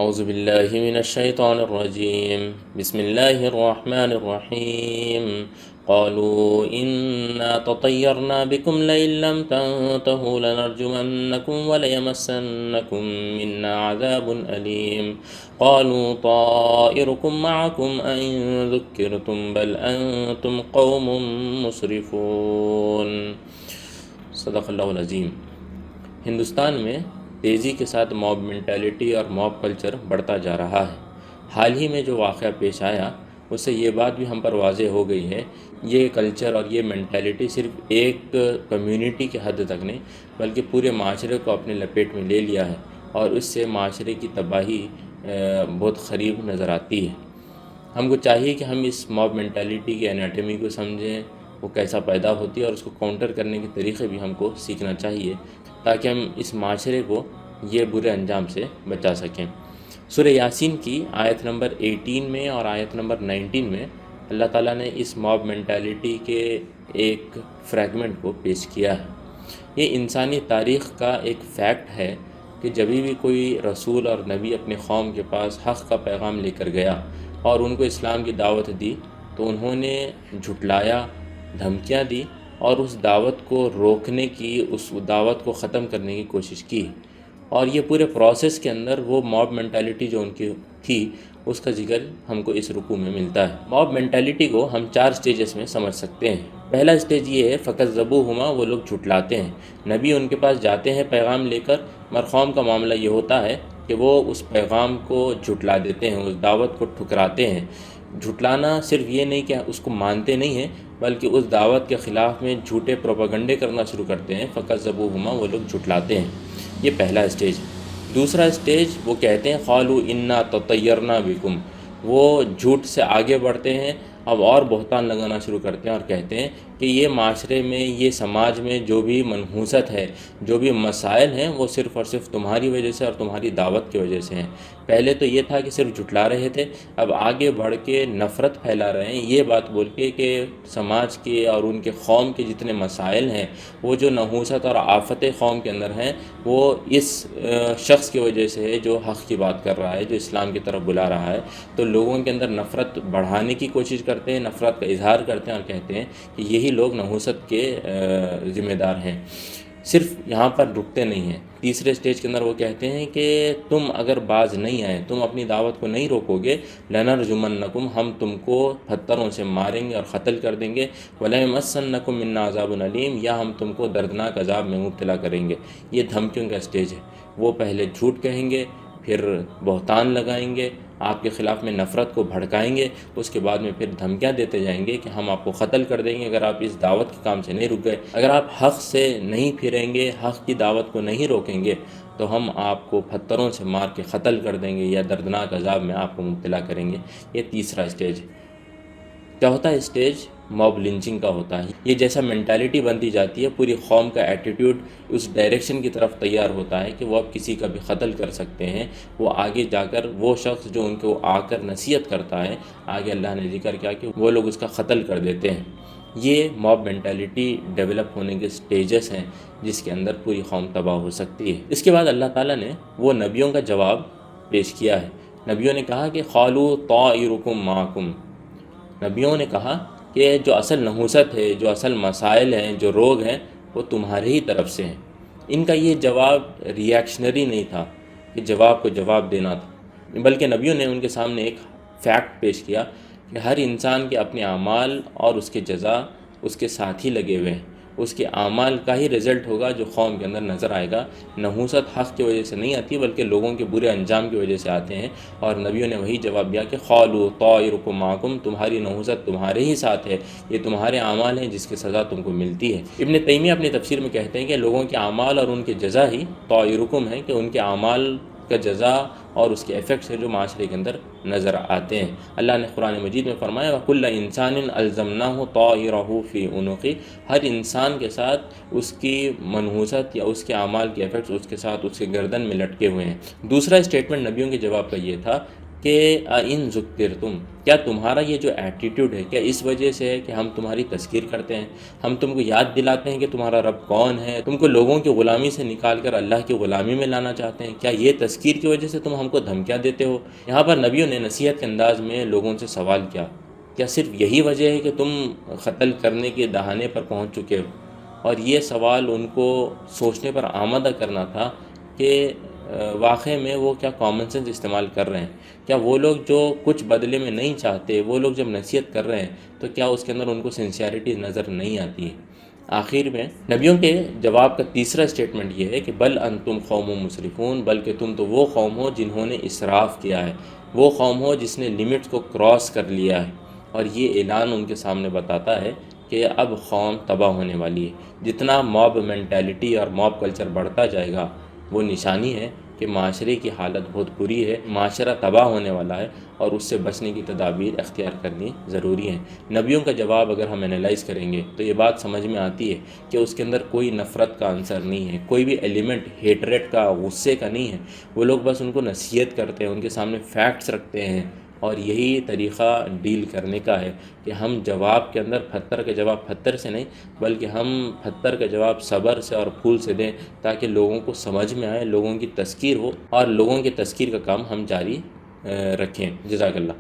أعوذ بالله من الشيطان الرجيم بسم الله الرحمن الرحيم قالوا إنا تطيرنا بكم لئن لم تنتهوا لنرجمنكم وليمسنكم منا عذاب أليم قالوا طائركم معكم أئن ذكرتم بل أنتم قوم مسرفون۔ صدق اللہ العظیم۔ ہندوستان میں تیزی کے ساتھ موب مینٹیلٹی اور موب کلچر بڑھتا جا رہا ہے۔ حال ہی میں جو واقعہ پیش آیا اس سے یہ بات بھی ہم پر واضح ہو گئی ہے، یہ کلچر اور یہ مینٹیلٹی صرف ایک کمیونٹی کے حد تک نہیں بلکہ پورے معاشرے کو اپنے لپیٹ میں لے لیا ہے، اور اس سے معاشرے کی تباہی بہت قریب نظر آتی ہے۔ ہم کو چاہیے کہ ہم اس موب مینٹیلٹی کی انیٹمی کو سمجھیں، وہ کیسا پیدا ہوتی ہے، اور اس کو کاؤنٹر کرنے کے طریقے بھی ہم کو سیکھنا چاہیے تاکہ ہم اس معاشرے کو یہ برے انجام سے بچا سکیں۔ سورہ یاسین کی آیت نمبر 18 میں اور آیت نمبر 19 میں اللہ تعالیٰ نے اس موب مینٹیلٹی کے ایک فریگمنٹ کو پیش کیا ہے۔ یہ انسانی تاریخ کا ایک فیکٹ ہے کہ جبھی بھی کوئی رسول اور نبی اپنے قوم کے پاس حق کا پیغام لے کر گیا اور ان کو اسلام کی دعوت دی تو انہوں نے جھٹلایا، دھمکیاں دی اور اس دعوت کو روکنے کی، اس دعوت کو ختم کرنے کی کوشش کی، اور یہ پورے پروسیس کے اندر وہ موب مینٹیلٹی جو ان کی تھی اس کا ذکر ہم کو اس رکوع میں ملتا ہے۔ موب مینٹیلٹی کو ہم 4 سٹیجز میں سمجھ سکتے ہیں۔ پہلا سٹیج یہ ہے فَكَذَّبُوهُمَا، وہ لوگ جھٹلاتے ہیں، نبی ان کے پاس جاتے ہیں پیغام لے کر، مگر قوم کا معاملہ یہ ہوتا ہے کہ وہ اس پیغام کو جھٹلا دیتے ہیں، اس دعوت کو ٹھکراتے ہیں۔ جھٹلانا صرف یہ نہیں کہ اس کو مانتے نہیں ہیں بلکہ اس دعوت کے خلاف میں جھوٹے پروپیگنڈے کرنا شروع کرتے ہیں۔ فَكَذَّبُوهُمَا، وہ لوگ جھٹلاتے ہیں۔ یہ پہلا اسٹیج۔ دوسرا اسٹیج وہ کہتے ہیں قالوا انا تطیرنا بکم، وہ جھوٹ سے آگے بڑھتے ہیں، اب اور بہتان لگانا شروع کرتے ہیں اور کہتے ہیں کہ یہ معاشرے میں، یہ سماج میں جو بھی منحوست ہے، جو بھی مسائل ہیں، وہ صرف اور صرف تمہاری وجہ سے اور تمہاری دعوت کی وجہ سے ہیں۔ پہلے تو یہ تھا کہ صرف جھٹلا رہے تھے، اب آگے بڑھ کے نفرت پھیلا رہے ہیں، یہ بات بول کے کہ سماج کے اور ان کے قوم کے جتنے مسائل ہیں، وہ جو نحوست اور آفت قوم کے اندر ہیں، وہ اس شخص کی وجہ سے ہے جو حق کی بات کر رہا ہے، جو اسلام کی طرف بلا رہا ہے۔ تو لوگوں کے اندر نفرت بڑھانے کی کوشش کرتے ہیں، نفرت کا اظہار کرتے ہیں اور کہتے ہیں کہ یہی لوگ نحوست کے ذمہ دار ہیں۔ صرف یہاں پر رکتے نہیں ہیں، تیسرے سٹیج کے اندر وہ کہتے ہیں کہ تم اگر باز نہیں آئے، تم اپنی دعوت کو نہیں روکو گے، لَنَرْجُمَنَّكُمْ، ہم تم کو پتھروں سے ماریں گے اور قتل کر دیں گے، وَلَيَمَسَّنَّكُمْ مِنَّا عَذَابٌ أَلِيمٌ، یا ہم تم کو دردناک عذاب میں مبتلا کریں گے۔ یہ دھمکیوں کا سٹیج ہے۔ وہ پہلے جھوٹ کہیں گے، پھر بہتان لگائیں گے، آپ کے خلاف میں نفرت کو بھڑکائیں گے، اس کے بعد میں پھر دھمکیاں دیتے جائیں گے کہ ہم آپ کو قتل کر دیں گے اگر آپ اس دعوت کے کام سے نہیں رک گئے، اگر آپ حق سے نہیں پھریں گے، حق کی دعوت کو نہیں روکیں گے تو ہم آپ کو پتھروں سے مار کے قتل کر دیں گے یا دردناک عذاب میں آپ کو مبتلا کریں گے۔ یہ تیسرا سٹیج ہے۔ چوتھا اسٹیج موب لنچنگ کا ہوتا ہے۔ یہ جیسا مینٹیلٹی بنتی جاتی ہے، پوری قوم کا ایٹیٹیوڈ اس ڈائریکشن کی طرف تیار ہوتا ہے کہ وہ اب کسی کا بھی قتل کر سکتے ہیں۔ وہ آگے جا کر وہ شخص جو ان کو آ کر نصیحت کرتا ہے، آگے اللہ نے ذکر کیا کہ وہ لوگ اس کا قتل کر دیتے ہیں۔ یہ موب مینٹیلٹی ڈیولپ ہونے کے سٹیجز ہیں جس کے اندر پوری قوم تباہ ہو سکتی ہے۔ اس کے بعد اللہ تعالیٰ نے وہ نبیوں کا جواب پیش کیا ہے۔ نبیوں نے کہا کہ قالوا طائرکم معکم، نبیوں نے کہا کہ جو اصل نحوست ہے، جو اصل مسائل ہیں، جو روگ ہیں، وہ تمہارے ہی طرف سے ہیں۔ ان کا یہ جواب ریاکشنری نہیں تھا کہ جواب کو جواب دینا تھا، بلکہ نبیوں نے ان کے سامنے ایک فیکٹ پیش کیا کہ ہر انسان کے اپنے اعمال اور اس کے جزا اس کے ساتھ ہی لگے ہوئے ہیں۔ اس کے اعمال کا ہی رزلٹ ہوگا جو قوم کے اندر نظر آئے گا۔ نحوست حق کی وجہ سے نہیں آتی بلکہ لوگوں کے برے انجام کی وجہ سے آتے ہیں، اور نبیوں نے وہی جواب دیا کہ قالوا طائرکم معکم، تمہاری نحوست تمہارے ہی ساتھ ہے، یہ تمہارے اعمال ہیں جس کی سزا تم کو ملتی ہے۔ ابن تیمیہ اپنی تفسیر میں کہتے ہیں کہ لوگوں کے اعمال اور ان کے جزا ہی طائرکم ہے، کہ ان کے اعمال کا جزا اور اس کے ایفیکٹس ہیں جو معاشرے کے اندر نظر آتے ہیں۔ اللہ نے قرآن مجید میں فرمایا وَكُلَّ إِنسَانٍ أَلْزَمْنَاهُ طَائِرَهُ فِي عُنُقِهِ، ہر انسان کے ساتھ اس کی منحوست یا اس کے اعمال کے ایفیکٹس اس کے ساتھ اس کے گردن میں لٹکے ہوئے ہیں۔ دوسرا اسٹیٹمنٹ نبیوں کے جواب کا یہ تھا کہ ان ذکرتم، کیا تمہارا یہ جو ایٹیٹیوڈ ہے کیا اس وجہ سے ہے کہ ہم تمہاری تذکیر کرتے ہیں، ہم تم کو یاد دلاتے ہیں کہ تمہارا رب کون ہے، تم کو لوگوں کی غلامی سے نکال کر اللہ کی غلامی میں لانا چاہتے ہیں، کیا یہ تذکیر کی وجہ سے تم ہم کو دھمکیاں دیتے ہو؟ یہاں پر نبیوں نے نصیحت کے انداز میں لوگوں سے سوال کیا صرف یہی وجہ ہے کہ تم قتل کرنے کے دہانے پر پہنچ چکے ہو؟ اور یہ سوال ان کو سوچنے پر آمادہ کرنا تھا کہ واقعے میں وہ کیا کامن سینس استعمال کر رہے ہیں، کیا وہ لوگ جو کچھ بدلے میں نہیں چاہتے، وہ لوگ جب نصیحت کر رہے ہیں تو کیا اس کے اندر ان کو سنسیئرٹی نظر نہیں آتی ہے؟ آخر میں نبیوں کے جواب کا تیسرا اسٹیٹمنٹ یہ ہے کہ بل انتم قوم مسرفون، بلکہ تم تو وہ قوم ہو جنہوں نے اسراف کیا ہے، وہ قوم ہو جس نے لمٹس کو کراس کر لیا ہے۔ اور یہ اعلان ان کے سامنے بتاتا ہے کہ اب قوم تباہ ہونے والی ہے۔ جتنا موب مینٹیلٹی اور موب کلچر بڑھتا جائے گا وہ نشانی ہے کہ معاشرے کی حالت بہت بری ہے، معاشرہ تباہ ہونے والا ہے، اور اس سے بچنے کی تدابیر اختیار کرنی ضروری ہیں۔ نبیوں کا جواب اگر ہم انالائز کریں گے تو یہ بات سمجھ میں آتی ہے کہ اس کے اندر کوئی نفرت کا عنصر نہیں ہے، کوئی بھی ایلیمنٹ ہیٹریٹ کا، غصے کا نہیں ہے۔ وہ لوگ بس ان کو نصیحت کرتے ہیں، ان کے سامنے فیکٹس رکھتے ہیں، اور یہی طریقہ ڈیل کرنے کا ہے کہ ہم جواب کے اندر پتھر کا جواب پتھر سے نہیں، بلکہ ہم پتھر کا جواب صبر سے اور پھول سے دیں، تاکہ لوگوں کو سمجھ میں آئے، لوگوں کی تذکیر ہو، اور لوگوں کی تذکیر کا کام ہم جاری رکھیں۔ جزاک اللہ۔